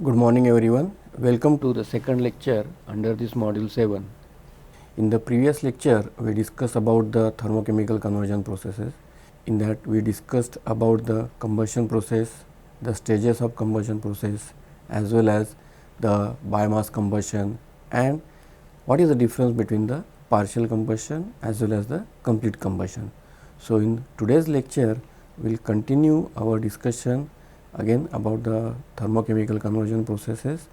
Good morning everyone. Welcome to the second lecture under this module 7. In the previous lecture we discussed about the thermochemical conversion processes. In that we discussed about the combustion process, the stages of combustion process as well as the biomass combustion and what is the difference between the partial combustion as well as the complete combustion. So, in today's lecture we will continue our discussion again about the thermochemical conversion processes,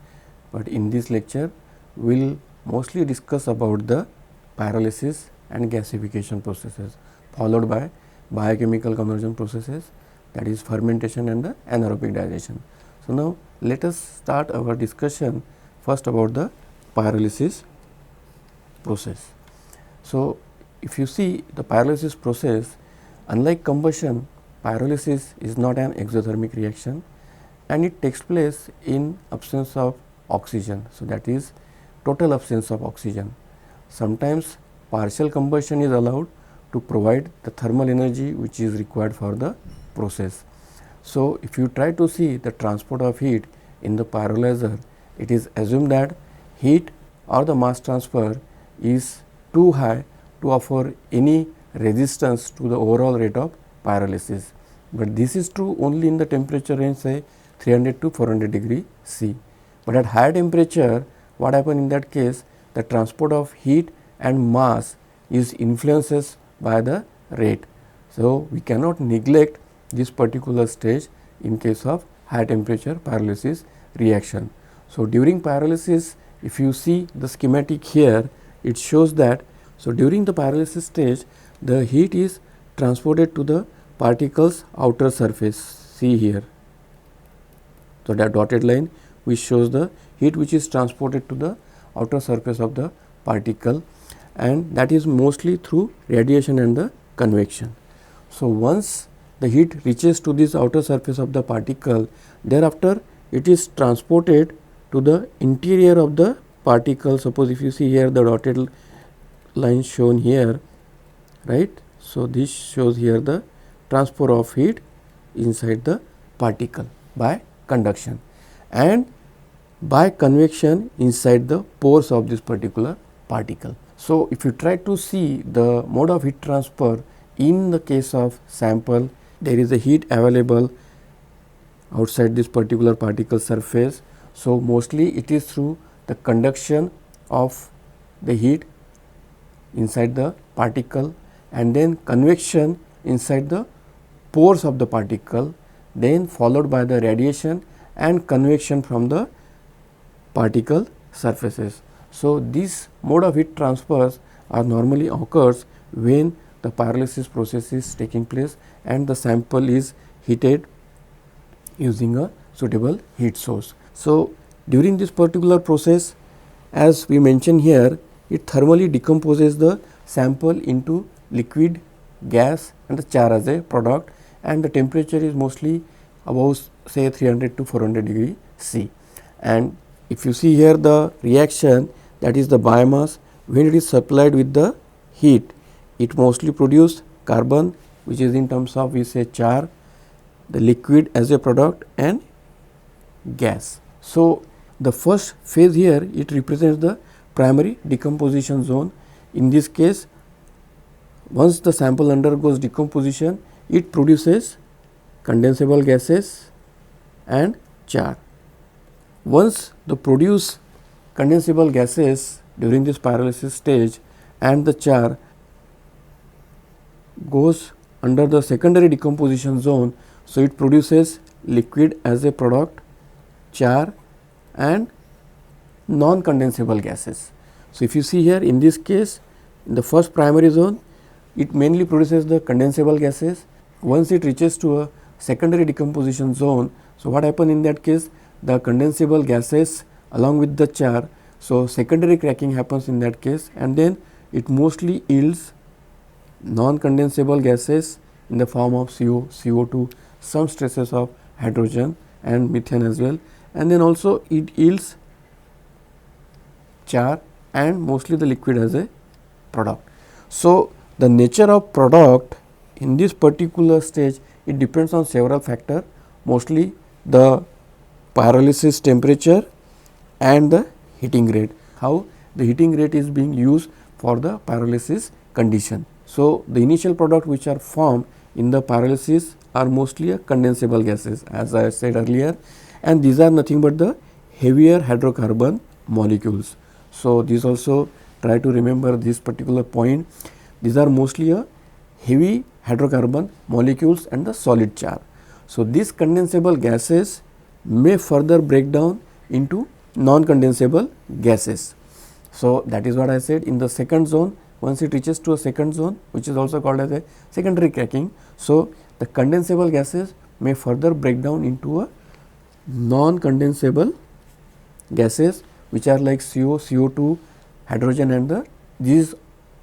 but in this lecture we will mostly discuss about the pyrolysis and gasification processes followed by biochemical conversion processes, that is fermentation and the anaerobic digestion. So, now let us start our discussion first about the pyrolysis process. So, if you see the pyrolysis process, unlike combustion, pyrolysis is not an exothermic reaction and it takes place in absence of oxygen. So, that is total absence of oxygen. Sometimes partial combustion is allowed to provide the thermal energy which is required for the process. So, if you try to see the transport of heat in the pyrolyzer, it is assumed that heat or the mass transfer is too high to offer any resistance to the overall rate of pyrolysis, but this is true only in the temperature range say 300 to 400 degree C. But at higher temperature, what happens in that case, the transport of heat and mass is influences by the rate. So, we cannot neglect this particular stage in case of high temperature pyrolysis reaction. So, during pyrolysis, if you see the schematic here, it shows that, so during the pyrolysis stage, the heat is transported to the particle's outer surface. See here. So, that dotted line which shows the heat which is transported to the outer surface of the particle, and that is mostly through radiation and the convection. So, once the heat reaches to this outer surface of the particle, thereafter it is transported to the interior of the particle. Suppose if you see here the dotted line shown here, right. So, this shows here the transfer of heat inside the particle by conduction and by convection inside the pores of this particular particle. So, if you try to see the mode of heat transfer in the case of sample, there is a heat available outside this particular particle surface. So, mostly it is through the conduction of the heat inside the particle and then convection inside the pores of the particle, then followed by the radiation and convection from the particle surfaces. So, this mode of heat transfers are normally occurs when the pyrolysis process is taking place and the sample is heated using a suitable heat source. So, during this particular process, as we mentioned here, it thermally decomposes the sample into liquid, gas and the char as a product, and the temperature is mostly above say 300 to 400 degree C. And if you see here the reaction, that is the biomass, when it is supplied with the heat, it mostly produce carbon which is in terms of we say char, the liquid as a product and gas. So, the first phase here, it represents the primary decomposition zone. In this case, once the sample undergoes decomposition, it produces condensable gases and char. Once the produced condensable gases during this pyrolysis stage and the char goes under the secondary decomposition zone, so it produces liquid as a product, char and non-condensable gases. So, if you see here in this case, in the first primary zone, it mainly produces the condensable gases. Once it reaches to a secondary decomposition zone, so what happens in that case, the condensable gases along with the char, so secondary cracking happens in that case, and then it mostly yields non-condensable gases in the form of CO, CO2, some traces of hydrogen and methane as well, and then also it yields char and mostly the liquid as a product. So, the nature of product in this particular stage, it depends on several factors, mostly the pyrolysis temperature and the heating rate. How the heating rate is being used for the pyrolysis condition. So, the initial product which are formed in the pyrolysis are mostly a condensable gases, as I said earlier, and these are nothing but the heavier hydrocarbon molecules. So, this also try to remember this particular point. These are mostly a heavy hydrocarbon molecules and the solid char. So, these condensable gases may further break down into non-condensable gases. So, that is what I said. In the second zone, once it reaches to a second zone, which is also called as a secondary cracking. So, the condensable gases may further break down into a non-condensable gases, which are like CO, CO2, hydrogen, and these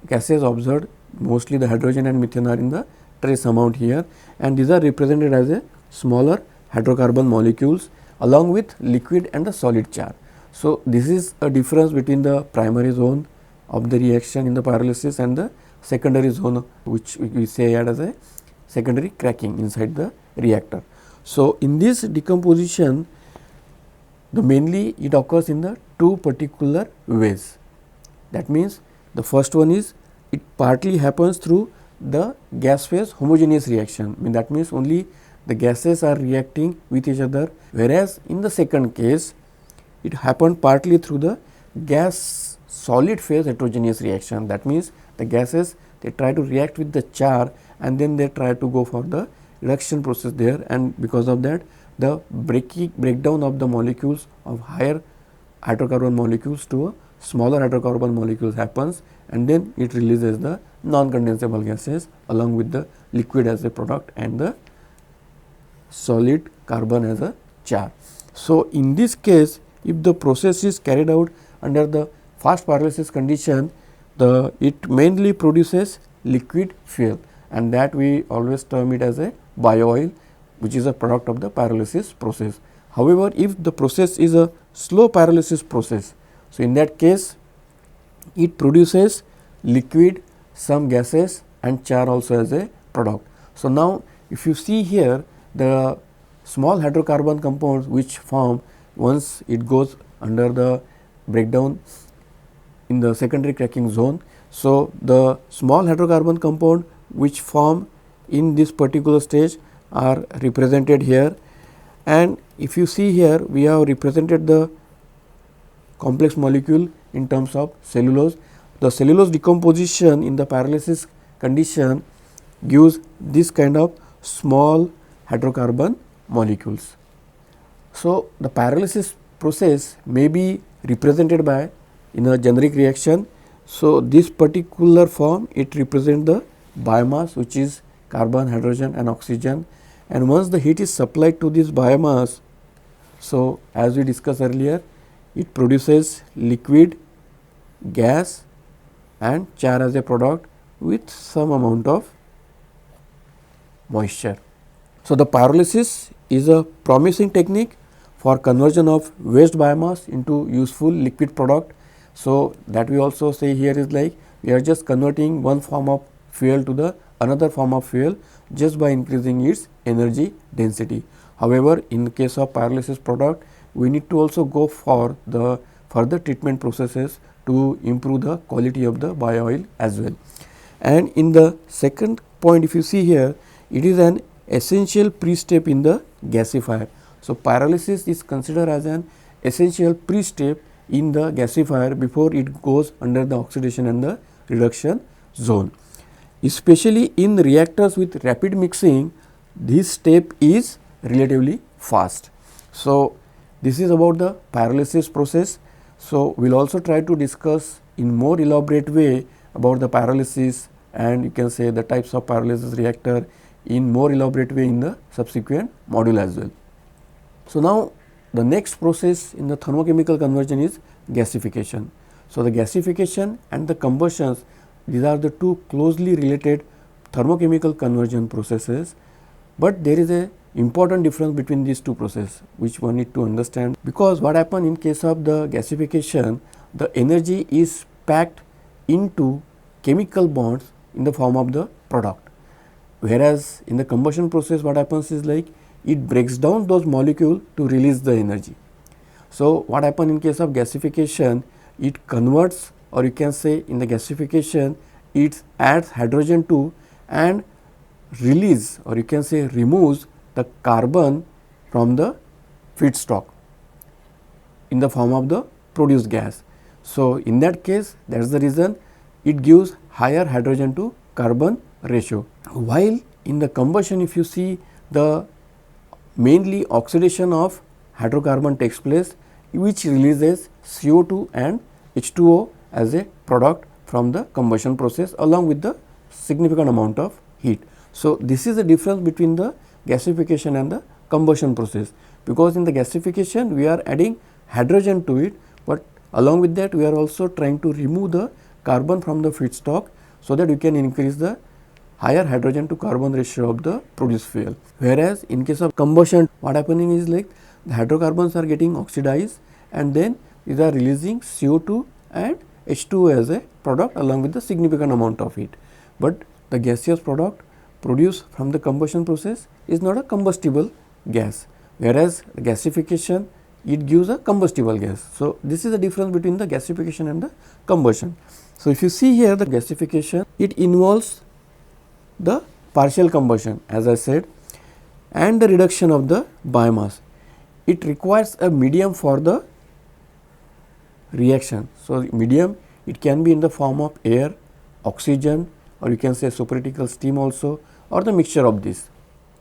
gases observed, mostly the hydrogen and methane are in the trace amount here, and these are represented as a smaller hydrocarbon molecules along with liquid and the solid char. So, this is a difference between the primary zone of the reaction in the pyrolysis and the secondary zone, which we say as a secondary cracking inside the reactor. So, in this decomposition, the mainly it occurs in the two particular ways. That means, the first one is it partly happens through the gas phase homogeneous reaction. That means, only the gases are reacting with each other, whereas in the second case it happened partly through the gas solid phase heterogeneous reaction. That means, the gases they try to react with the char and then they try to go for the reduction process there, and because of that the breakdown of the molecules of higher hydrocarbon molecules to a smaller hydrocarbon molecules happens, and then it releases the non-condensable gases along with the liquid as a product and the solid carbon as a char. So, in this case, if the process is carried out under the fast pyrolysis condition, it mainly produces liquid fuel, and that we always term it as a bio oil, which is a product of the pyrolysis process. However, if the process is a slow pyrolysis process, so in that case it produces liquid, some gases and char also as a product. So, now if you see here the small hydrocarbon compounds which form once it goes under the breakdown in the secondary cracking zone. So, the small hydrocarbon compound which form in this particular stage are represented here, and if you see here we have represented the complex molecule in terms of cellulose. The cellulose decomposition in the pyrolysis condition gives this kind of small hydrocarbon molecules. So, the pyrolysis process may be represented by in a generic reaction. So, this particular form it represents the biomass, which is carbon, hydrogen and oxygen, and once the heat is supplied to this biomass, so as we discussed earlier, it produces liquid, gas and char as a product with some amount of moisture. So, the pyrolysis is a promising technique for conversion of waste biomass into useful liquid product. So, that we also say here is like we are just converting one form of fuel to the another form of fuel just by increasing its energy density. However, in the case of pyrolysis product, we need to also go for the further treatment processes to improve the quality of the bio oil as well. And in the second point, if you see here, it is an essential pre-step in the gasifier. So, pyrolysis is considered as an essential pre-step in the gasifier before it goes under the oxidation and the reduction zone. Especially in reactors with rapid mixing, this step is relatively fast. So, this is about the pyrolysis process. So, we will also try to discuss in more elaborate way about the pyrolysis, and you can say the types of pyrolysis reactor in more elaborate way in the subsequent module as well. So, now the next process in the thermochemical conversion is gasification. So, the gasification and the combustions, these are the two closely related thermochemical conversion processes, but there is a important difference between these two processes which one need to understand, because what happens in case of the gasification, the energy is packed into chemical bonds in the form of the product, whereas in the combustion process what happens is like it breaks down those molecules to release the energy. So, what happens in case of gasification, it converts, or you can say in the gasification it adds hydrogen to and release, or you can say removes the carbon from the feedstock in the form of the produced gas. So, in that case, that is the reason it gives higher hydrogen to carbon ratio. While in the combustion, if you see, the mainly oxidation of hydrocarbon takes place, which releases CO2 and H2O as a product from the combustion process along with the significant amount of heat. So, this is the difference between the gasification and the combustion process, because in the gasification we are adding hydrogen to it, but along with that we are also trying to remove the carbon from the feedstock, so that we can increase the higher hydrogen to carbon ratio of the produced fuel. Whereas in case of combustion, what happening is like the hydrocarbons are getting oxidized and then these are releasing CO2 and H2O as a product along with the significant amount of heat. But the gaseous product produced from the combustion process is not a combustible gas, whereas the gasification, it gives a combustible gas. So, this is the difference between the gasification and the combustion. So, if you see here the gasification, it involves the partial combustion as I said and the reduction of the biomass. It requires a medium for the reaction. So, medium, it can be in the form of air, oxygen, or you can say supercritical steam also, or the mixture of this.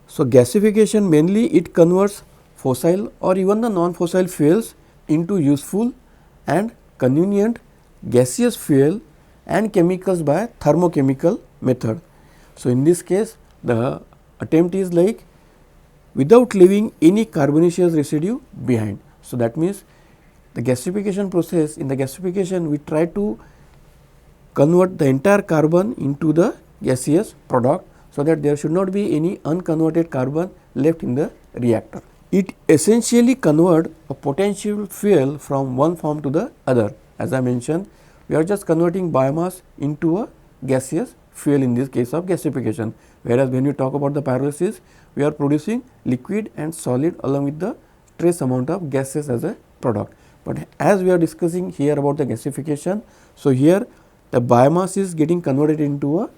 So, gasification mainly it converts fossil or even the non-fossil fuels into useful and convenient gaseous fuel and chemicals by thermochemical method. So, in this case the attempt is like without leaving any carbonaceous residue behind. So, that means the gasification process, in the gasification we try to convert the entire carbon into the gaseous product, so that there should not be any unconverted carbon left in the reactor. It essentially convert a potential fuel from one form to the other. As I mentioned, we are just converting biomass into a gaseous fuel in this case of gasification, whereas when we talk about the pyrolysis, we are producing liquid and solid along with the trace amount of gases as a product. But as we are discussing here about the gasification, so here the biomass is getting converted into a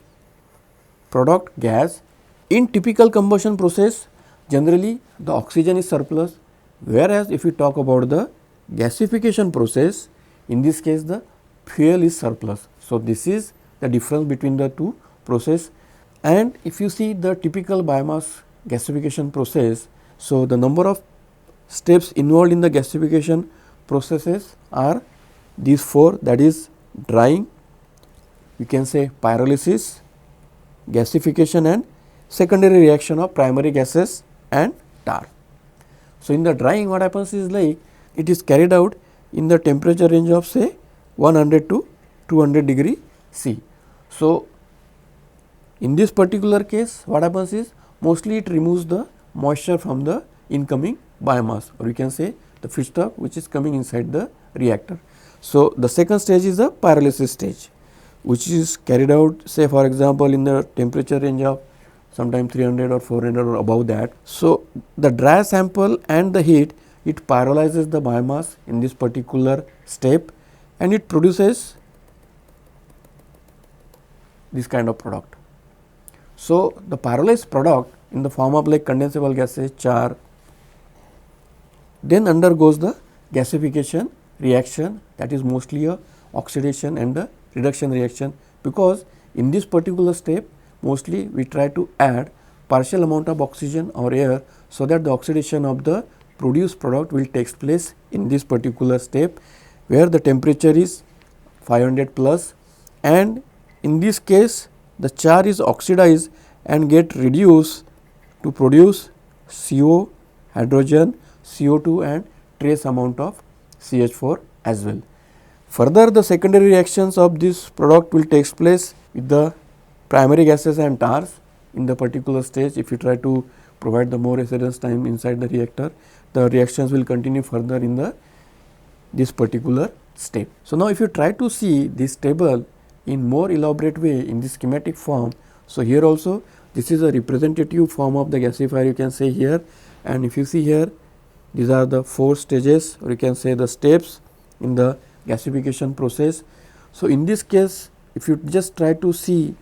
product gas. In typical combustion process, generally the oxygen is surplus, whereas if we talk about the gasification process, in this case the fuel is surplus. So, this is the difference between the two process. And if you see the typical biomass gasification process, so the number of steps involved in the gasification processes are these four, that is drying, you can say pyrolysis, gasification and secondary reaction of primary gases and tar. So, in the drying what happens is like it is carried out in the temperature range of say 100 to 200 degree C. So, in this particular case what happens is mostly it removes the moisture from the incoming biomass, or you can say the feedstock which is coming inside the reactor. So, the second stage is the pyrolysis stage, which is carried out say for example in the temperature range of sometime 300 or 400 or above that. So, the dry sample and the heat, it pyrolyzes the biomass in this particular step and it produces this kind of product. So, the pyrolyzed product in the form of like condensable gases, char, then undergoes the gasification reaction, that is mostly a oxidation and a reduction reaction, because in this particular step mostly we try to add partial amount of oxygen or air, so that the oxidation of the produced product will take place in this particular step, where the temperature is 500 plus, and in this case the char is oxidized and get reduced to produce CO, hydrogen, CO2 and trace amount of CH4 as well. Further, the secondary reactions of this product will take place with the primary gases and tars. In the particular stage, if you try to provide the more residence time inside the reactor, the reactions will continue further in this particular step. So, now if you try to see this table in more elaborate way in the schematic form, so here also this is a representative form of the gasifier, you can say here, And if you see here, these are the 4 stages, or you can say the steps in the gasification process. So, in this case, if you just try to see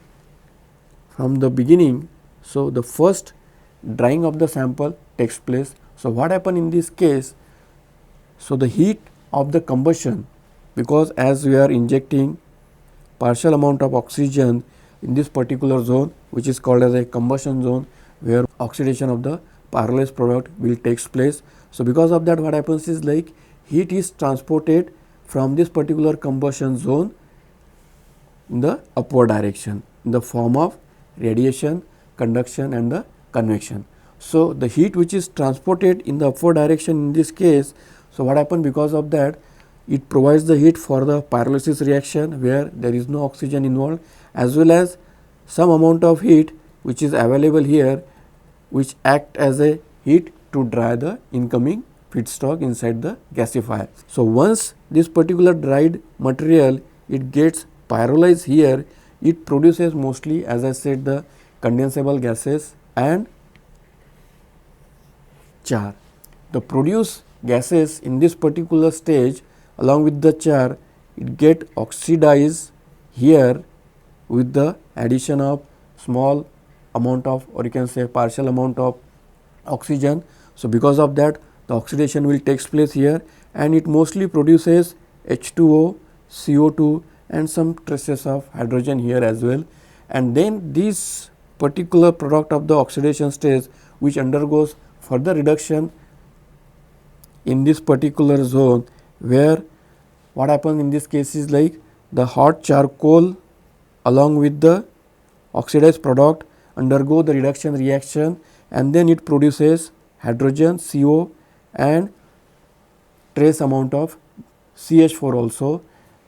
from the beginning, so the first drying of the sample takes place. So, what happen in this case? So, the heat of the combustion, because as we are injecting partial amount of oxygen in this particular zone, which is called as a combustion zone, where oxidation of the pyrolysis product will takes place. So, because of that, what happens is like heat is transported from this particular combustion zone in the upward direction in the form of radiation, conduction and the convection. So, the heat which is transported in the upward direction in this case, so what happens because of that, it provides the heat for the pyrolysis reaction where there is no oxygen involved, as well as some amount of heat which is available here, which act as a heat to dry the incoming feedstock inside the gasifier. So, once this particular dried material it gets pyrolyzed here, it produces mostly, as I said, the condensable gases and char. The produced gases in this particular stage along with the char, it get oxidized here with the addition of small amount of, or you can say partial amount of oxygen. So, because of that, the oxidation will takes place here and it mostly produces H2O, CO2 and some traces of hydrogen here as well. And then this particular product of the oxidation stage, which undergoes further reduction in this particular zone, where what happens in this case is like the hot charcoal along with the oxidized product undergo the reduction reaction and then it produces hydrogen, CO and trace amount of CH4 also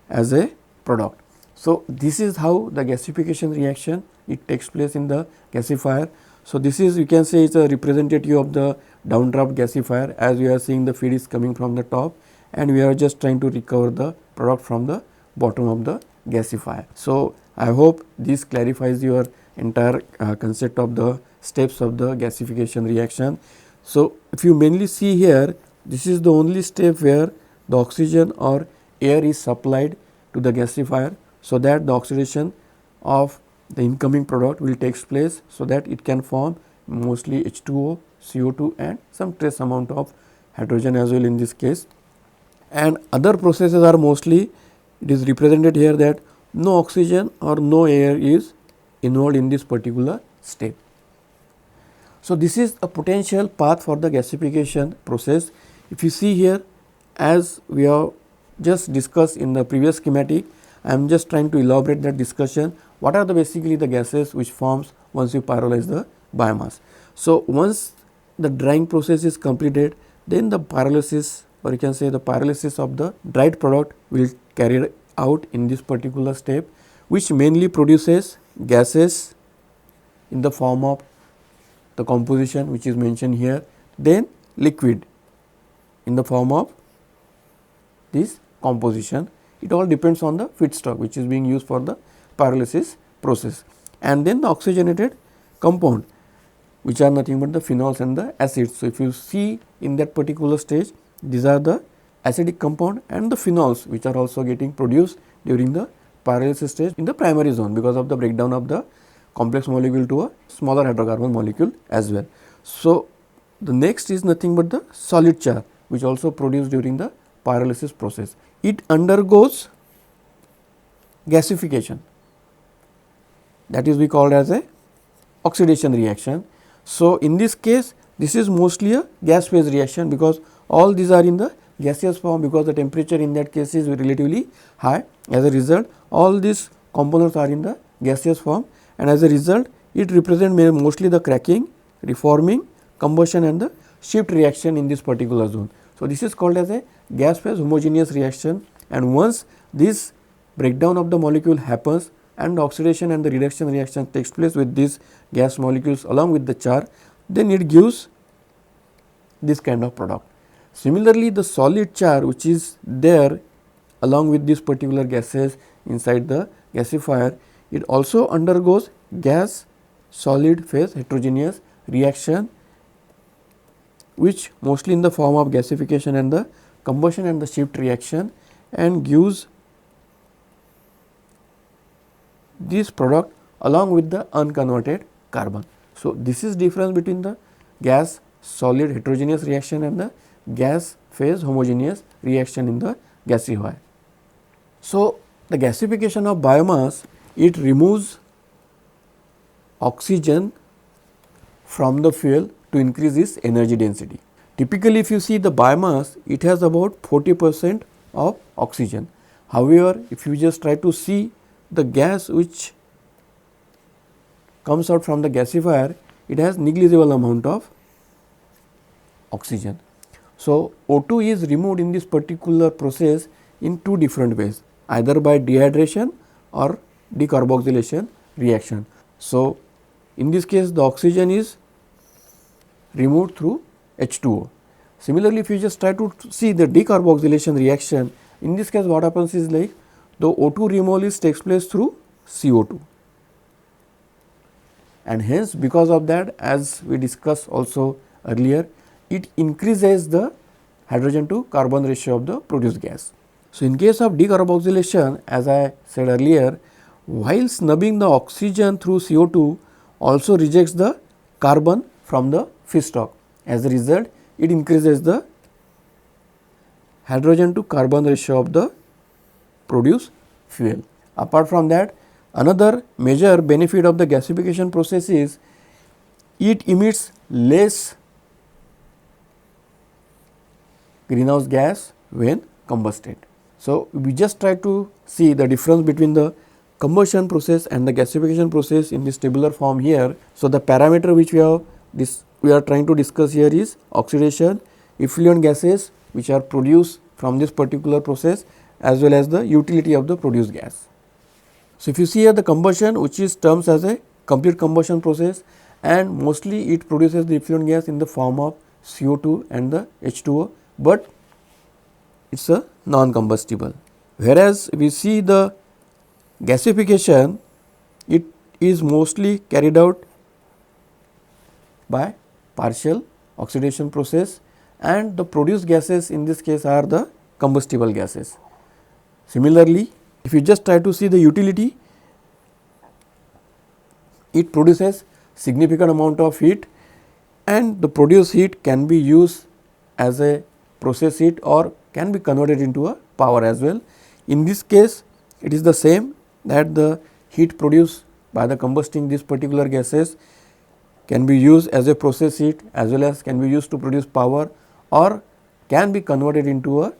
as a product. So, this is how the gasification reaction it takes place in the gasifier. So, this is, you can say, it's a representative of the downdraft gasifier, as we are seeing the feed is coming from the top and we are just trying to recover the product from the bottom of the gasifier. So, I hope this clarifies your entire concept of the steps of the gasification reaction. So, if you mainly see here, this is the only step where the oxygen or air is supplied to the gasifier, so that the oxidation of the incoming product will takes place, so that it can form mostly H2O, CO2 and some trace amount of hydrogen as well in this case. And other processes are mostly, it is represented here that no oxygen or no air is involved in this particular step. So, this is a potential path for the gasification process. If you see here, as we have just discussed in the previous schematic, I am just trying to elaborate that discussion. What are the basically the gases which forms once you pyrolyze the biomass? So, once the drying process is completed, then the pyrolysis, or you can say the pyrolysis of the dried product will carry out in this particular step, which mainly produces gases in the form of the composition which is mentioned here, then liquid in the form of this composition. It all depends on the feedstock which is being used for the pyrolysis process, and then the oxygenated compound, which are nothing but the phenols and the acids. So, if you see in that particular stage, these are the acidic compound and the phenols which are also getting produced during the pyrolysis stage in the primary zone, because of the breakdown of the complex molecule to a smaller hydrocarbon molecule as well. So, the next is nothing but the solid char, which also produced during the pyrolysis process. It undergoes gasification, that is we call as a oxidation reaction. So, in this case, this is mostly a gas phase reaction, because all these are in the gaseous form, because the temperature in that case is relatively high. As a result, all these components are in the gaseous form, and as a result it represents mostly the cracking, reforming, combustion and the shift reaction in this particular zone. So, this is called as a gas phase homogeneous reaction, and once this breakdown of the molecule happens and the oxidation and the reduction reaction takes place with these gas molecules along with the char, then it gives this kind of product. Similarly, the solid char which is there along with these particular gases inside the gasifier, it also undergoes gas solid phase heterogeneous reaction which mostly in the form of gasification and the combustion and the shift reaction, and gives this product along with the unconverted carbon. So, this is difference between the gas solid heterogeneous reaction and the gas phase homogeneous reaction in the gasifier. So, the gasification of biomass, it removes oxygen from the fuel to increase its energy density. Typically, if you see the biomass, it has about 40% of oxygen. However, if you just try to see the gas which comes out from the gasifier, it has negligible amount of oxygen. So, O2 is removed in this particular process in two different ways, either by dehydration or decarboxylation reaction. So, in this case the oxygen is removed through H2O. Similarly, if you just try to see the decarboxylation reaction, in this case what happens is like the O2 removal takes place through CO2, and hence because of that, as we discussed also earlier, it increases the hydrogen to carbon ratio of the produced gas. So, in case of decarboxylation, as I said earlier, while snubbing the oxygen through CO2 also rejects the carbon from the feedstock. As a result, it increases the hydrogen to carbon ratio of the produced fuel. Apart from that, another major benefit of the gasification process is it emits less greenhouse gas when combusted. So, we just try to see the difference between the combustion process and the gasification process in this tabular form here. So, the parameter which we are trying to discuss here is oxidation, effluent gases which are produced from this particular process, as well as the utility of the produced gas. So, if you see here the combustion, which is terms as a complete combustion process, and mostly it produces the effluent gas in the form of CO2 and the H2O, but it is a non-combustible. Whereas, we see the gasification, it is mostly carried out by partial oxidation process, and the produced gases in this case are the combustible gases. Similarly, if you just try to see the utility, it produces significant amount of heat, and the produced heat can be used as a process heat or can be converted into a power as well. In this case, it is the same, that the heat produced by the combusting these particular gases can be used as a process heat, as well as can be used to produce power, or can be converted into a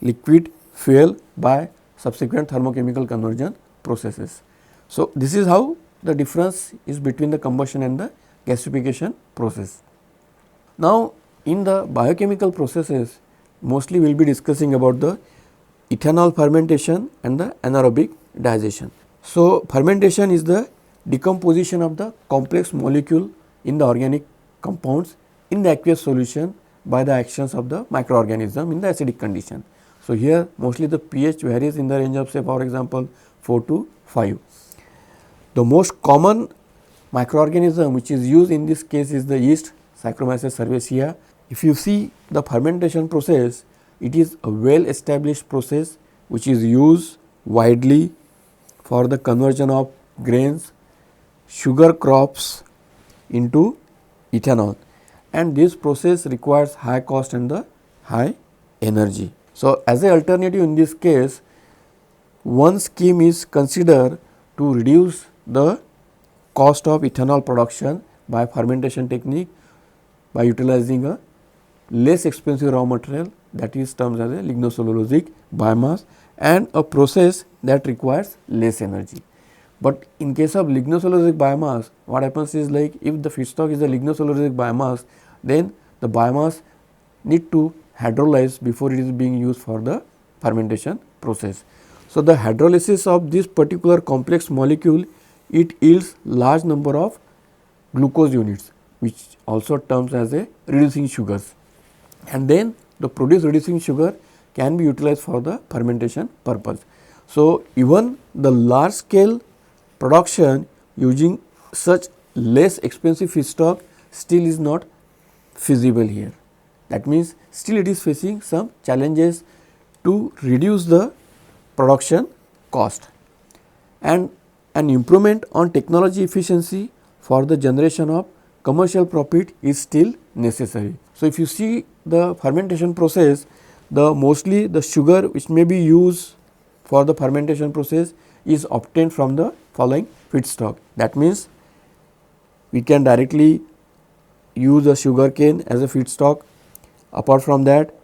liquid fuel by subsequent thermochemical conversion processes. So, this is how the difference is between the combustion and the gasification process. Now, in the biochemical processes, mostly we will be discussing about the ethanol fermentation and the anaerobic digestion. So, fermentation is the decomposition of the complex molecule in the organic compounds in the aqueous solution by the actions of the microorganism in the acidic condition. So, here mostly the pH varies in the range of, say, for example 4 to 5. The most common microorganism which is used in this case is the yeast, Saccharomyces cerevisiae. If you see the fermentation process, it is a well established process which is used widely for the conversion of grains, sugar crops into ethanol, and this process requires high cost and the high energy. So, as an alternative in this case, one scheme is considered to reduce the cost of ethanol production by fermentation technique by utilizing a less expensive raw material, that is termed as a lignocellulosic biomass, and a process that requires less energy. But in case of lignocellulosic biomass, what happens is like if the feedstock is a lignocellulosic biomass, then the biomass need to hydrolyze before it is being used for the fermentation process. So, the hydrolysis of this particular complex molecule, it yields large number of glucose units, which also terms as a reducing sugars, and then the produced reducing sugar can be utilized for the fermentation purpose. So, even the large scale production using such less expensive feedstock still is not feasible here. That means still it is facing some challenges to reduce the production cost, and an improvement on technology efficiency for the generation of commercial profit is still necessary. So, if you see the fermentation process, the mostly the sugar which may be used for the fermentation process is obtained from the following feedstock. That means we can directly use a sugar cane as a feedstock. Apart from that,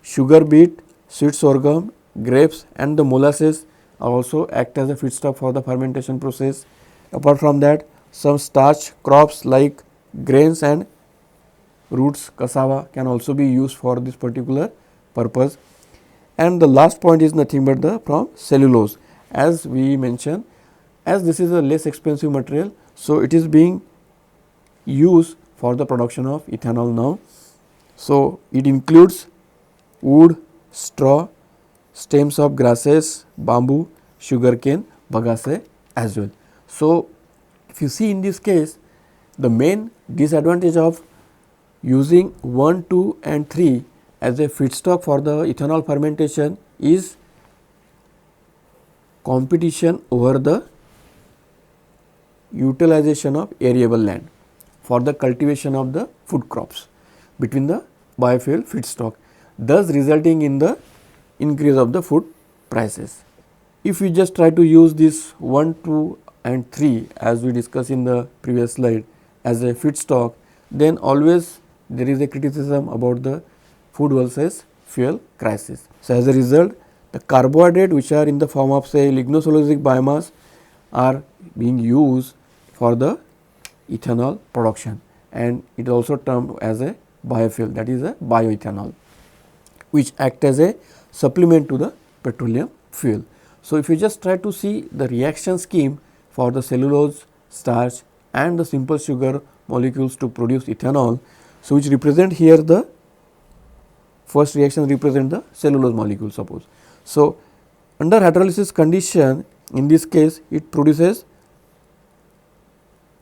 sugar beet, sweet sorghum, grapes and the molasses also act as a feedstock for the fermentation process. Apart from that, some starch crops like grains and roots, cassava can also be used for this particular purpose. And the last point is nothing but the from cellulose. As we mentioned, as this is a less expensive material, so it is being used for the production of ethanol now. So, it includes wood, straw, stems of grasses, bamboo, sugarcane, bagasse as well. So, if you see in this case, the main disadvantage of using 1, 2 and 3 as a feedstock for the ethanol fermentation is competition over the utilization of arable land for the cultivation of the food crops between the biofuel feedstock, thus resulting in the increase of the food prices. If we just try to use this 1, 2 and 3 as we discussed in the previous slide as a feedstock, then always there is a criticism about the food versus fuel crisis. So, as a result, the carbohydrate which are in the form of say lignocellulosic biomass are being used for the ethanol production, and it also termed as a biofuel, that is a bioethanol, which act as a supplement to the petroleum fuel. So, if you just try to see the reaction scheme for the cellulose, starch and the simple sugar molecules to produce ethanol, so which represent here the first reaction represent the cellulose molecule suppose. So, under hydrolysis condition, in this case it produces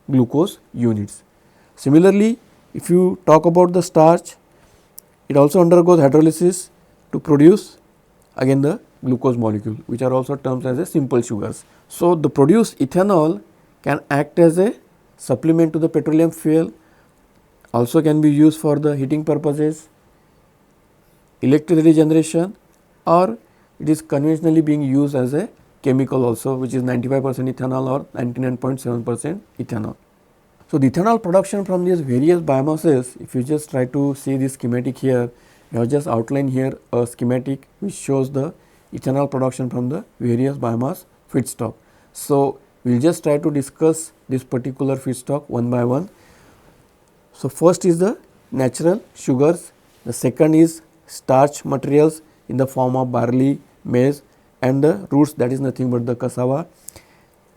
glucose units. Similarly, if you talk about the starch, it also undergoes hydrolysis to produce again the glucose molecule, which are also termed as a simple sugars. So, the produced ethanol can act as a supplement to the petroleum fuel, also can be used for the heating purposes, electricity generation, or it is conventionally being used as a chemical also, which is 95% ethanol or 99.7% ethanol. So, the ethanol production from these various biomasses, if you just try to see this schematic here, we have just outlined here a schematic which shows the ethanol production from the various biomass feedstock. So, we will just try to discuss this particular feedstock one by one. So, first is the natural sugars, the second is starch materials in the form of barley, maize and the roots, that is nothing but the cassava,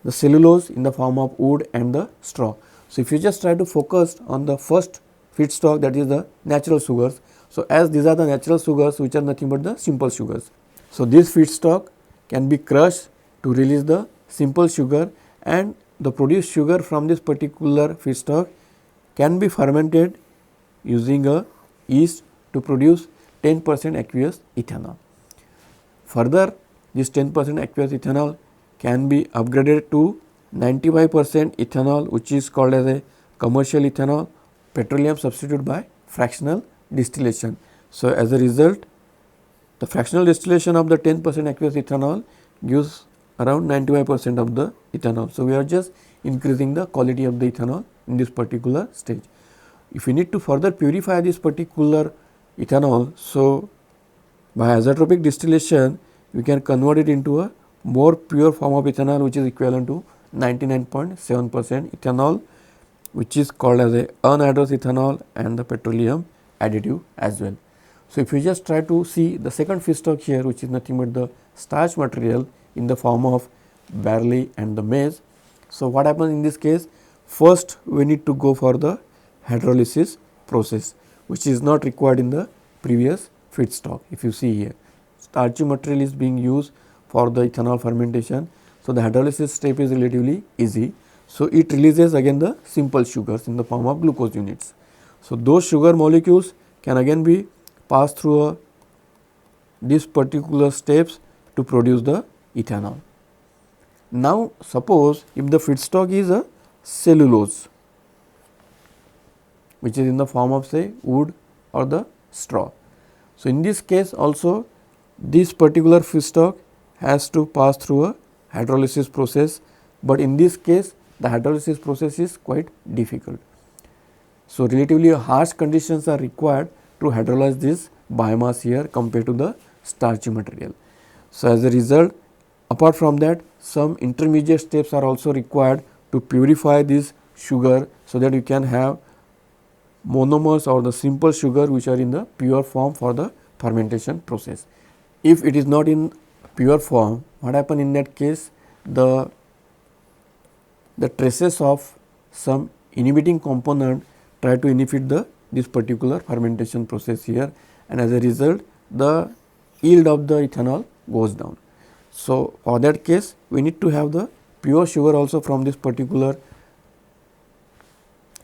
the cellulose in the form of wood and the straw. So, if you just try to focus on the first feedstock, that is the natural sugars. So, as these are the natural sugars which are nothing but the simple sugars. So, this feedstock can be crushed to release the simple sugar, and the produced sugar from this particular feedstock can be fermented using a yeast to produce 10% aqueous ethanol. Further, this 10% aqueous ethanol can be upgraded to 95% ethanol, which is called as a commercial ethanol, petroleum substitute by fractional distillation. So, as a result, the fractional distillation of the 10% aqueous ethanol gives around 95% of the ethanol. So, we are just increasing the quality of the ethanol in this particular stage. If we need to further purify this particular ethanol, so by azeotropic distillation we can convert it into a more pure form of ethanol, which is equivalent to 99.7% ethanol, which is called as a anhydrous ethanol and the petroleum additive as well. So, if you just try to see the second feedstock here, which is nothing but the starch material in the form of barley and the maize. So, what happens in this case? First, we need to go for the hydrolysis process, which is not required in the previous feedstock. If you see here, starchy material is being used for the ethanol fermentation. So, the hydrolysis step is relatively easy. So, it releases again the simple sugars in the form of glucose units. So, those sugar molecules can again be passed through these particular steps to produce the ethanol. Now, suppose if the feedstock is a cellulose, which is in the form of say wood or the straw. So, in this case also this particular feedstock has to pass through a hydrolysis process, but in this case the hydrolysis process is quite difficult. So, relatively harsh conditions are required to hydrolyze this biomass here compared to the starchy material. So, as a result, apart from that, some intermediate steps are also required to purify this sugar, so that you can have monomers or the simple sugar which are in the pure form for the fermentation process. If it is not in pure form, what happen in that case? The traces of some inhibiting component try to inhibit this particular fermentation process here, and as a result the yield of the ethanol goes down. So, for that case we need to have the pure sugar also from this particular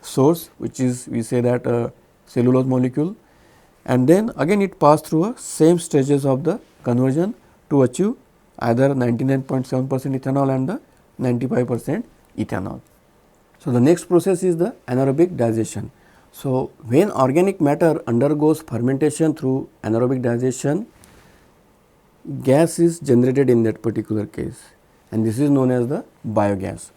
source, which is we say that a cellulose molecule, and then again it pass through a same stages of the conversion to achieve either 99.7% ethanol and the 95% ethanol. So, the next process is the anaerobic digestion. So, when organic matter undergoes fermentation through anaerobic digestion, gas is generated in that particular case, and this is known as the biogas.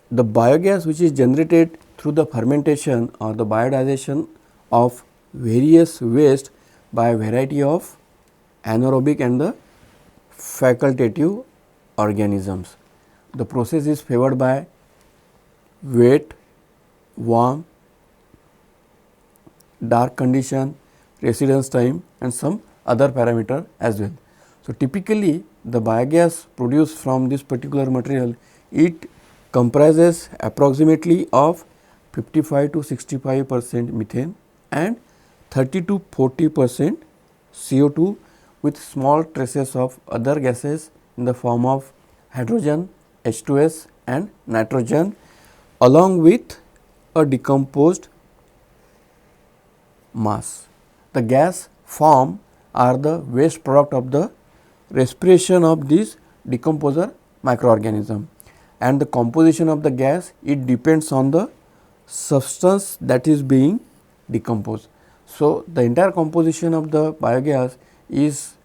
The biogas which is generated through the fermentation or the biodigestion of various waste by a variety of anaerobic and the facultative organisms. The process is favored by wet, warm, dark condition, residence time and some other parameter as well. So, typically the biogas produced from this particular material, it comprises approximately of 55 to 65% methane and 30 to 40% CO2 with small traces of other gases in the form of hydrogen, H2S and nitrogen, along with a decomposed mass. The gas form are the waste product of the respiration of this decomposer microorganism, and the composition of the gas, it depends on the substance that is being decomposed. So, the entire composition of the biogas is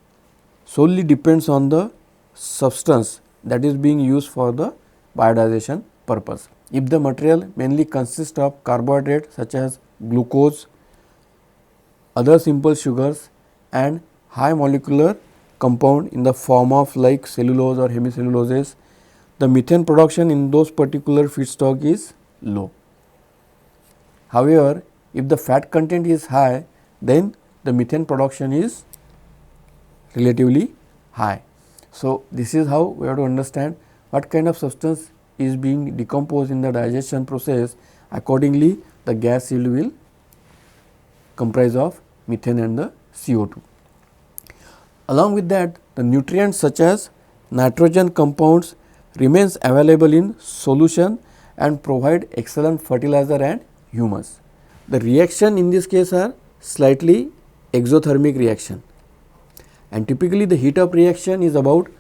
solely depends on the substance that is being used for the biodigestion purpose. If the material mainly consists of carbohydrate such as glucose, other simple sugars and high molecular compound in the form of like cellulose or hemicelluloses, the methane production in those particular feedstock is low. However, if the fat content is high, then the methane production is relatively high. So, this is how we have to understand what kind of substance is being decomposed in the digestion process. Accordingly, the gas yield will comprise of methane and the CO2. Along with that, the nutrients such as nitrogen compounds remains available in solution and provide excellent fertilizer and humus. The reaction in this case are slightly exothermic reaction, and typically the heat up reaction is about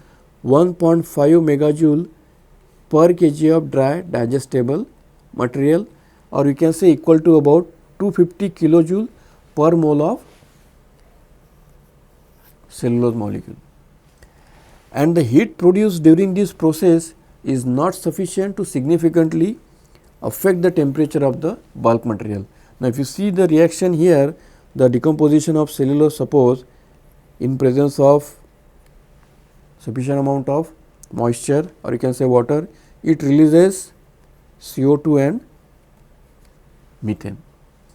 1.5 megajoule per kg of dry digestible material, or you can say equal to about 250 kilojoule per mole of cellulose molecule. And the heat produced during this process is not sufficient to significantly affect the temperature of the bulk material. Now, if you see the reaction here, the decomposition of cellulose, suppose in presence of sufficient amount of moisture or you can say water, it releases CO2 and methane.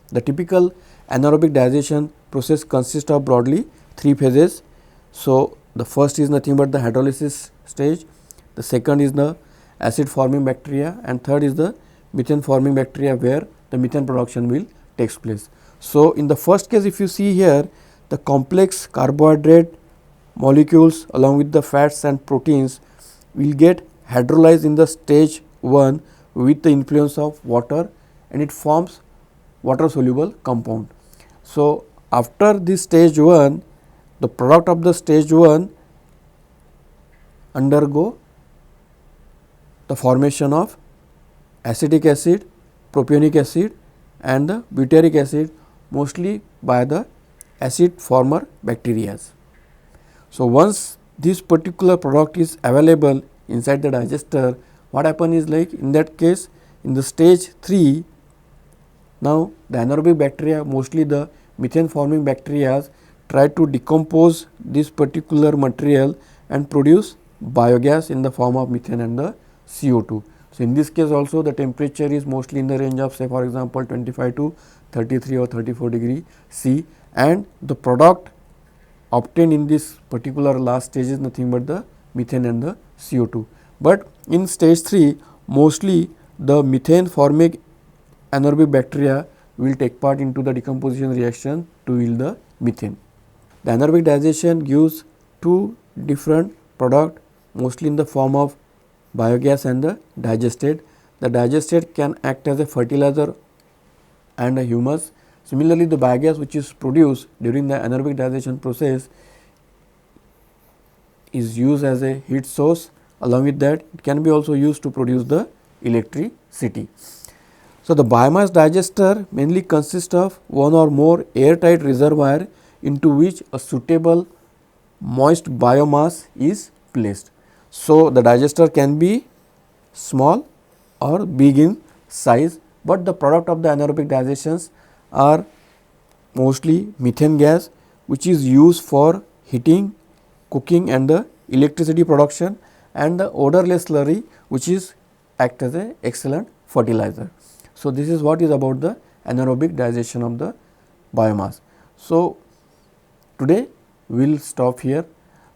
The typical anaerobic digestion process consists of broadly 3 phases. So, the first is nothing but the hydrolysis stage, the second is the acid forming bacteria, and third is the methane forming bacteria where the methane production will takes place. So, in the first case, if you see here, the complex carbohydrate molecules along with the fats and proteins will get hydrolyzed in the stage 1 with the influence of water, and it forms water soluble compound. So, after this stage 1, the product of the stage 1 undergo the formation of acetic acid, propionic acid and the butyric acid, mostly by the acid former bacteria. So, once this particular product is available inside the digester, what happen is like in that case in the stage 3, now the anaerobic bacteria, mostly the methane forming bacteria, try to decompose this particular material and produce biogas in the form of methane and the CO2. So, in this case also the temperature is mostly in the range of say for example 25 to 33 or 34 degree C, and the product obtained in this particular last stage is nothing but the methane and the CO2. But in stage 3 mostly the methane forming anaerobic bacteria will take part into the decomposition reaction to yield the methane. The anaerobic digestion gives two different products, mostly in the form of biogas and the digestate. The digestate can act as a fertilizer and a humus. Similarly, the biogas which is produced during the anaerobic digestion process is used as a heat source. Along with that, it can be also used to produce the electricity. So, the biomass digester mainly consists of one or more airtight reservoir into which a suitable moist biomass is placed. So, the digester can be small or big in size, but the product of the anaerobic digestions are mostly methane gas, which is used for heating, cooking and the electricity production, and the odorless slurry which is act as a excellent fertilizer. So, this is what is about the anaerobic digestion of the biomass. So, today we will stop here.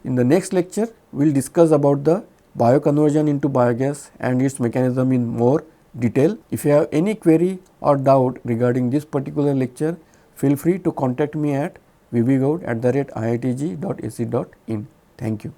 In the next lecture, we will discuss about the bioconversion into biogas and its mechanism in more detail. If you have any query or doubt regarding this particular lecture, feel free to contact me at vbgaud@iitg.ac.in. Thank you.